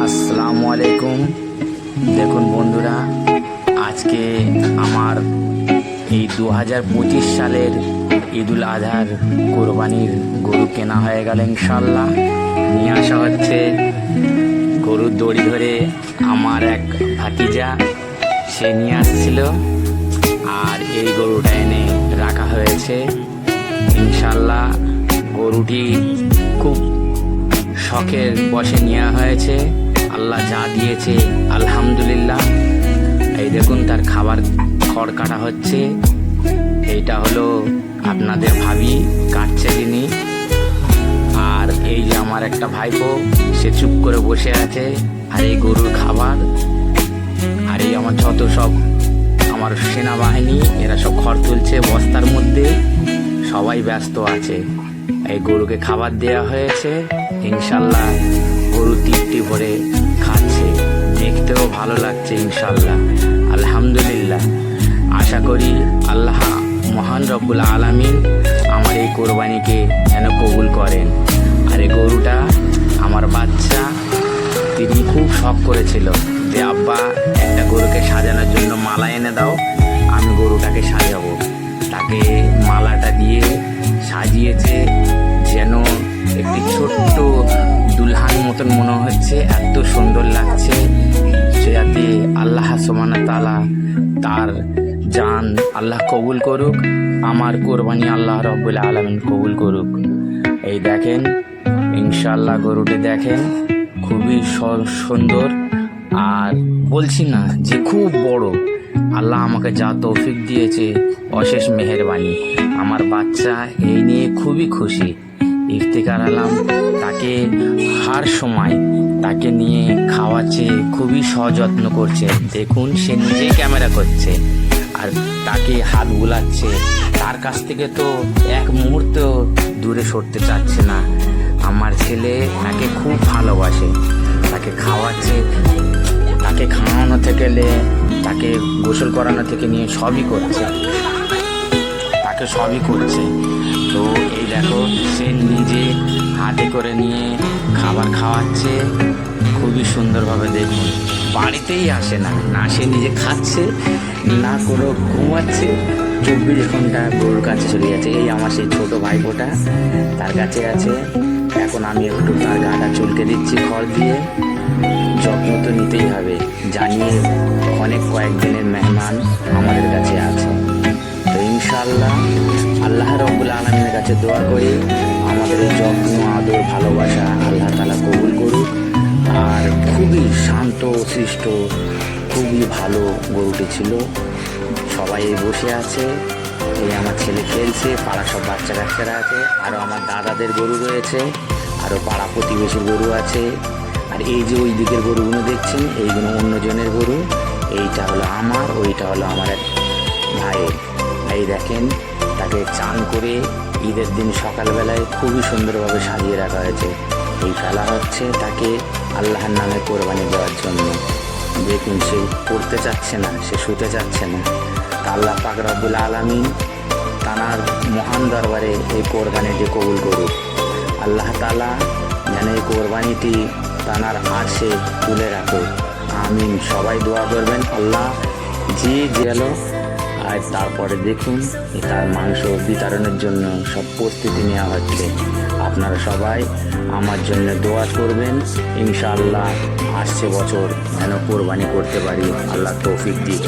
আসসালামু আলাইকুম। দেখুন বন্ধুরা, আজকে আমার এই 2025 সালের ঈদুল আজহার কোরবানির গরু কেনা হয়ে গেল। ইনশাল্লাহ নিয়ে আসা হচ্ছে। গরুর দড়ি ধরে আমার এক ভাতিজা সে নিয়ে আসছিল, আর এই গরুটা এনে রাখা হয়েছে। ইনশাল্লাহ গরুটি খুব শখের বসে নেওয়া হয়েছে। আল্লাহ যা দিয়েছে আলহামদুলিল্লাহ। এই দেখুন তার খাবার খড় কাটা হচ্ছে। এইটা হলো আপনাদের ভাবি কাটছে তিনি। আর এই যে আমার একটা ভাইপো, সে চুপ করে বসে আছে। আর এই গরুর খাবার, আর এই আমার যত সব আমার সেনাবাহিনী, এরা সব খড় তুলছে বস্তার মধ্যে। সবাই ব্যস্ত আছে। এই গরুকে খাবার দেওয়া হয়েছে। ইনশাল্লাহ গরু তৃপ্তি ভরে খাচ্ছে, দেখতেও ভালো লাগছে। ইনশাল্লাহ আলহামদুলিল্লাহ। আশা করি আল্লাহ মহান রব্বুল আলামিন আমার এই কোরবানিকে যেন কবুল করেন। আর এই গরুটা আমার বাচ্চা, তিনি খুব শখ করেছিল যে আব্বা একটা গরুকে সাজানোর জন্য মালা এনে দাও, আমি গরুটাকে সাজাবো। তাকে মালাটা দিয়ে সাজিয়েছে যেন একটি ছোট্ট দুলহান মতন মনে হচ্ছে, এত সুন্দর লাগছে। যাতে আল্লাহ সুবহানাহু ওয়া তাআলা তার জান আল্লাহ কবুল করুক, আমার কোরবানি আল্লাহ রব্বুল আলামিন কবুল করুক। এই দেখেন ইনশাআল্লাহ গরুটি দেখেন খুবই সুন্দর। আর বলছি না যে খুব বড়। আল্লাহ আমাকে যা তৌফিক দিয়েছে অশেষ মেহেরবানি। আমার বাচ্চা এই নিয়ে খুবই খুশি। ইফতিকার আলম তাকে হার সময় তাকে নিয়ে খাওয়াচ্ছে, খুবই সযত্ন করছে। দেখুন সে নিজেই ক্যামেরা করছে আর তাকে হাত বুলাচ্ছে। তার কাছ থেকে তো এক মুহূর্ত দূরে সরতে চাচ্ছে না। আমার ছেলে তাকে খুব ভালোবাসে, তাকে খাওয়াচ্ছে, তাকে খাওয়ানো থেকে তাকে গোসল করানো থেকে নিয়ে সবই করছে, তাকে সবই করছে। তো এই দেখো সে নিজে হাতে করে নিয়ে খাবার খাওয়াচ্ছে খুবই সুন্দরভাবে। দেখুন বাড়িতেই আসে না, না সে নিজে খাচ্ছে না কোনো ঘুমাচ্ছে, 24 ঘন্টা গরুর কাছে চলে যাচ্ছে। এই আমার সেই ছোট ভাইপোটা তার কাছে আছে। এখন আমি একটু তার গাটা চুলকে দিচ্ছি খড় দিয়ে। যত্ন তো নিতেই হবে, জানিয়ে অনেক কয়েকদিনের মেহমান আমাদের কাছে আছে। তো ইনশাআল্লাহ আল্লাহ রব্বুল আলামিনের কাছে দোয়া করি আমাদের এই যত্ন আদর ভালোবাসা আল্লাহ তাআলা কবুল করুক। আর খুবই শান্ত শিষ্ট, খুবই ভালো গরুটি ছিল। সবাই বসে আছে, এই আমার ছেলে খেলছে, পাড়া সব বাচ্চা কাচ্চারা আছে, আরও আমার দাদাদের গরু রয়েছে, আরও পাড়া প্রতিবেশীর গরু আছে। আর এই যে ওই দিকের গরুগুলো দেখছেন, এইগুলো অন্যজনের গরু। এইটা হলো আমার, ওইটা হলো আমার এক ভাইয়ের। এই দেখেন তাকে চান করে ঈদের দিন সকালবেলায় খুবই সুন্দরভাবে সাজিয়ে রাখা হয়েছে। এই ফেলা হচ্ছে তাকে আল্লাহর নামে কোরবানি দেওয়ার জন্য। দেখুন সে পড়তে চাচ্ছে না, সে শুতে চাচ্ছে না। তা আল্লাহ পাক রব্বুল আলামিন তানার মহান দরবারে এই কোরবানিটি কবুল করুক। আল্লাহ তাআলা যেন এই কোরবানিটি তানার আরশে তুলে রাখুক, আমিন। সবাই দোয়া করবেন। আল্লাহ যে গেল। আর তারপরে দেখুন তার মাংস বিতরণের জন্য সব প্রস্তুতি নেওয়া হচ্ছে। আপনারা সবাই আমার জন্য দোয়া করবেন। ইনশাআল্লাহ আসছে বছর যেন কোরবানি করতে পারি, আল্লাহ তৌফিক দিক।